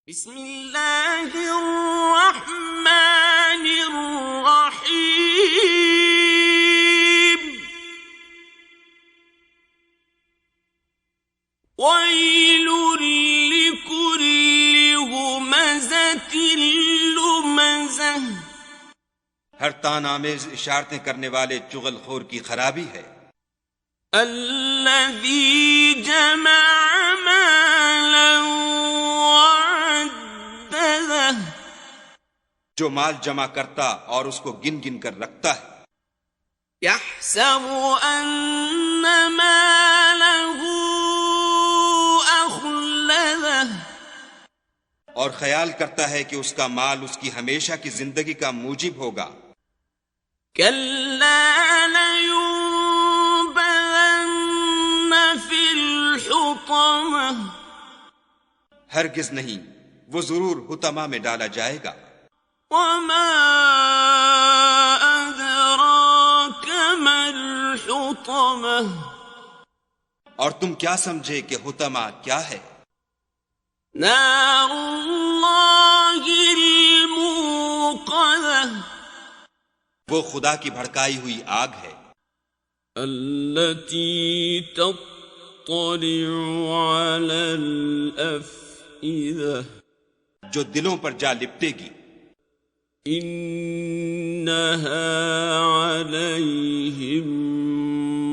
بسم اللہ الرحمن الرحیم ویل لکل ہمزۃ لمزہ، ہر تان آمیز اشارتیں کرنے والے چغل خور کی خرابی ہے۔ الذی جمع مالا وعددہ، جو مال جمع کرتا اور اس کو گن گن کر رکھتا ہے۔ یحسب ان مالہ اخلدہ، اور خیال کرتا ہے کہ اس کا مال اس کی ہمیشہ کی زندگی کا موجب ہوگا۔ کلا لینبذن فی الحطمہ، ہرگز نہیں، وہ ضرور حطمہ میں ڈالا جائے گا۔ وما ادراک ما الحطمہ، اور تم کیا سمجھے کہ حطمہ کیا ہے؟ نار اللہ الموقدہ، وہ خدا کی بھڑکائی ہوئی آگ ہے۔ التي تطلع على الأفئدة، جو دلوں پر جا لپٹے گی۔ إنها عليهم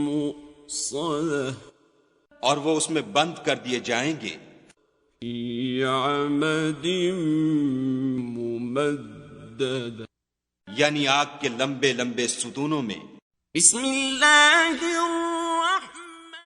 مؤصدة، اور وہ اس میں بند کر دیے جائیں گے۔ في عمد ممددة، یعنی آگ کے لمبے لمبے ستونوں میں۔ بسم اللہ